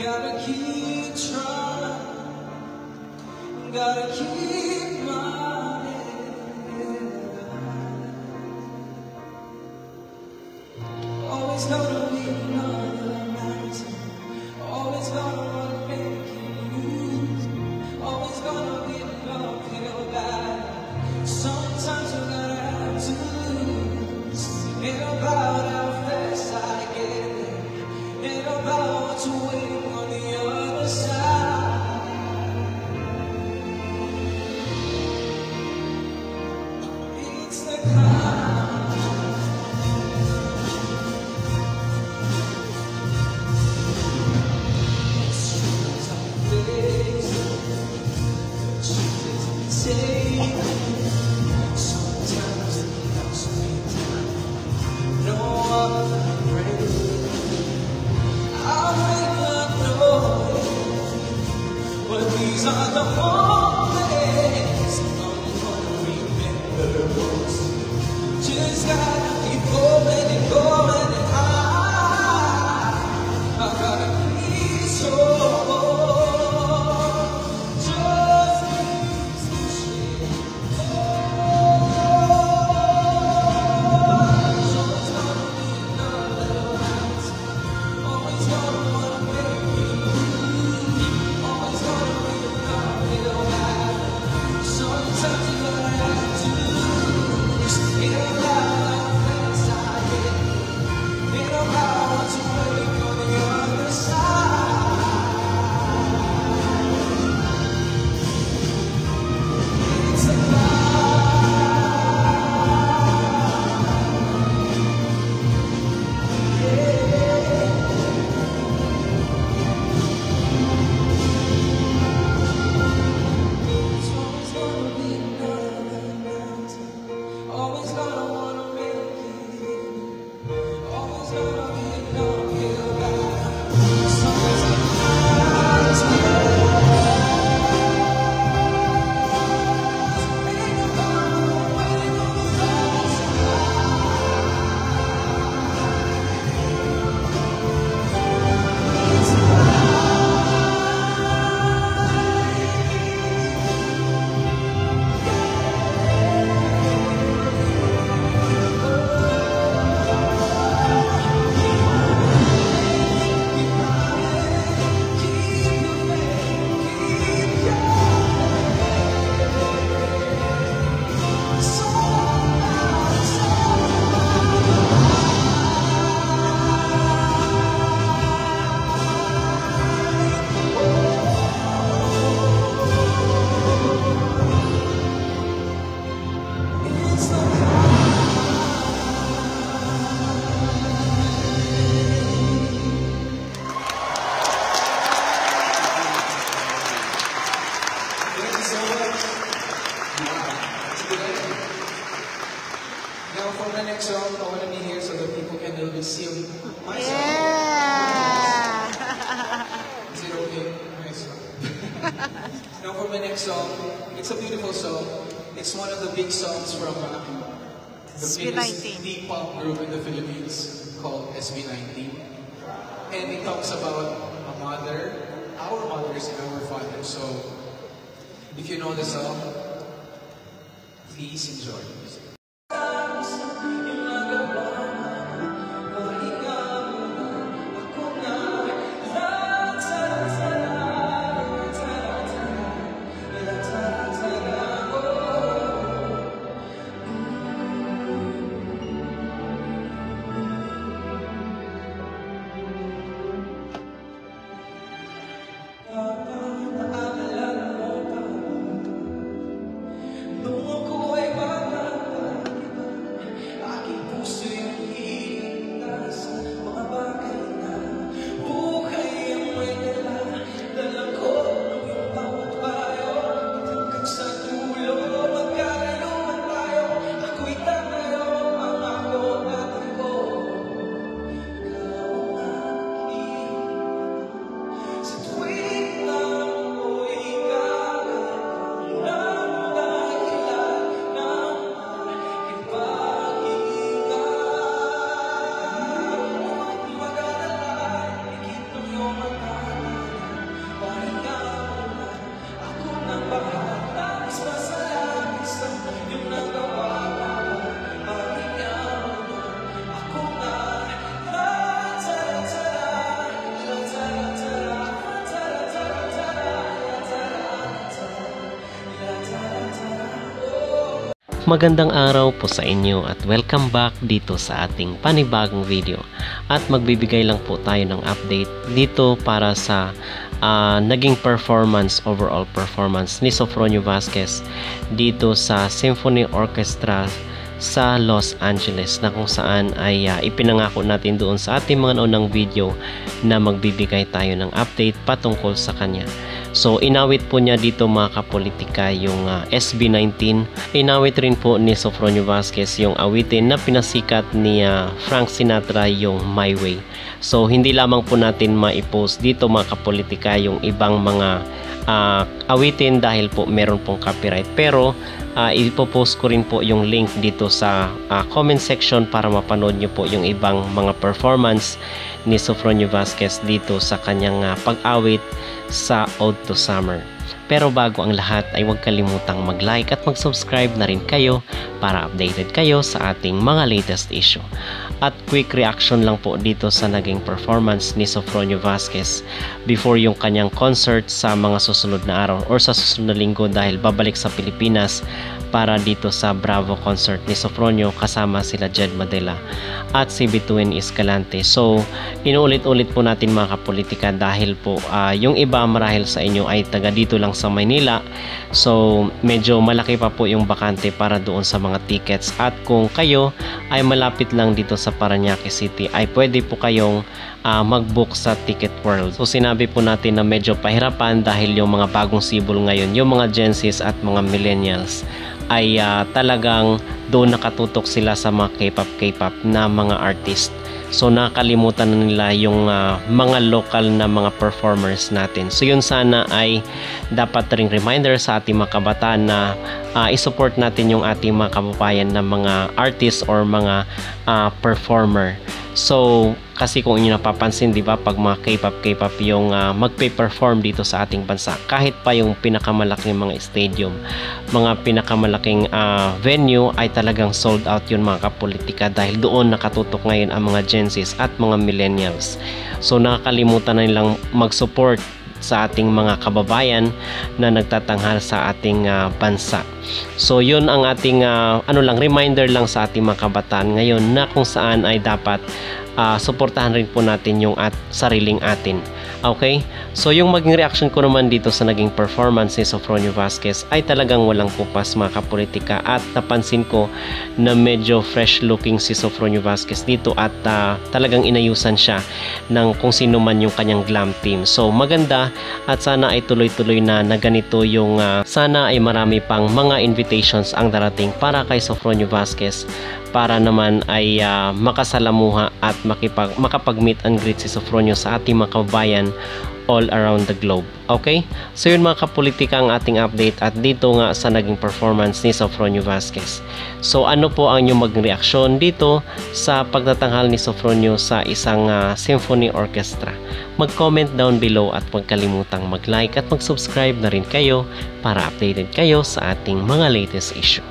Gotta keep trying, gotta keep my head high. Always gonna be another mountain, always gonna make you lose, always gonna be an uphill battle. Sometimes you gotta have to lose. Ain't about how fast I get there, ain't about what's waiting on the other side. It's the climb. It's struggles I face, the chances I take. Sometimes it knocks me down. No other break. I'll make the noise, but these are the moments I'm gonna remember most. Just gotta keep going and going and I gotta keep strong. Just keep pushing. So it's gonna be another round. Always gonna wanna make you lose, always gonna be an uphill battle. Sometimes you gotta have to lose. Ain't about how fast I get, ain't about what's waiting on the other side. It's a It's always gonna be another mountain, always gonna wanna make it, always gonna be an uphill battle. Sometimes I ain't about waiting on the other Thank you so much. It's a good idea. Now for my next song, I want to be here so that people can really see my song. Is it okay? My song. Now for my next song, it's a beautiful song. It's one of the big songs from the biggest SB19. P-pop group in the Philippines called SB19. And it talks about a mother, our mothers and our fathers. So if you know the song, please enjoy. No ko ay bata Magandang araw po sa inyo at welcome back dito sa ating panibagong video. At magbibigay lang po tayo ng update dito para sa naging overall performance ni Sofronio Vasquez dito sa Symphony Orchestra sa Los Angeles, na kung saan ay ipinangako natin doon sa ating mga naunang video na magbibigay tayo ng update patungkol sa kanya. So inawit po niya dito mga kapolitika yung SB19. Inawit rin po ni Sofronio Vasquez yung awitin na pinasikat ni Frank Sinatra, yung My Way. So hindi lamang po natin maipost dito mga kapolitika yung ibang mga awitin dahil po meron pong copyright, pero ipopost ko rin po yung link dito sa comment section para mapanood nyo po yung ibang mga performance ni Sofronio Vasquez dito sa kanyang pag-awit sa Ode to Summer. Pero bago ang lahat ay huwag kalimutang mag-like at mag-subscribe na rin kayo para updated kayo sa ating mga latest issue. At quick reaction lang po dito sa naging performance ni Sofronio Vasquez before yung kanyang concert sa mga susunod na araw or sa susunod na linggo, dahil babalik sa Pilipinas para dito sa Bravo concert ni Sofronio kasama sila Jed Madela at si Bituin Escalante. So inuulit-ulit po natin mga kapolitika dahil po yung iba marahil sa inyo ay taga dito lang sa Maynila, so medyo malaki pa po yung bakante para doon sa mga tickets. At kung kayo ay malapit lang dito sa Parañaque City ay pwede po kayong mag-book sa Ticket World. So sinabi po natin na medyo pahirapan dahil yung mga bagong sibol ngayon, yung mga Gen Zs at mga millennials ay talagang doon nakatutok sila sa mga K-pop na mga artist. So nakalimutan na nila yung mga local na mga performers natin. So yun sana ay dapat ring reminder sa ating mga kabataan na i-support natin yung ating mga kababayan na mga artist or mga performer. So kasi kung inyo napapansin, di ba, pag mga K-pop yung magpe-perform dito sa ating bansa, kahit pa yung pinakamalaking mga stadium, mga pinakamalaking venue ay talagang sold out yun mga kapolitika, dahil doon nakatutok ngayon ang mga Gen Zs at mga millennials. So nakakalimutan na nilang mag-support sa ating mga kababayan na nagtatanghal sa ating bansa. So yun ang ating reminder lang sa ating mga kabataan ngayon, na kung saan ay dapat suportahan rin po natin yung sariling atin. Okay? So yung maging reaction ko naman dito sa naging performance ni Sofronio Vasquez ay talagang walang kupas mga kapolitika, at napansin ko na medyo fresh looking si Sofronio Vasquez dito, at talagang inayusan siya ng kung sino man yung kanyang glam team. So maganda, at sana ay tuloy-tuloy na ganito yung sana ay marami pang mga invitations ang darating para kay Sofronio Vasquez, para naman ay makasalamuha at makapag-meet and greet si Sofronio sa ating mga kababayan all around the globe. Okay? So yun mga kapolitika ang ating update, at dito nga sa naging performance ni Sofronio Vasquez. So ano po ang inyong maging reaksyon dito sa pagtatanghal ni Sofronio sa isang symphony orchestra? Mag-comment down below, at huwag kalimutang mag-like at mag-subscribe na rin kayo para updated kayo sa ating mga latest issue.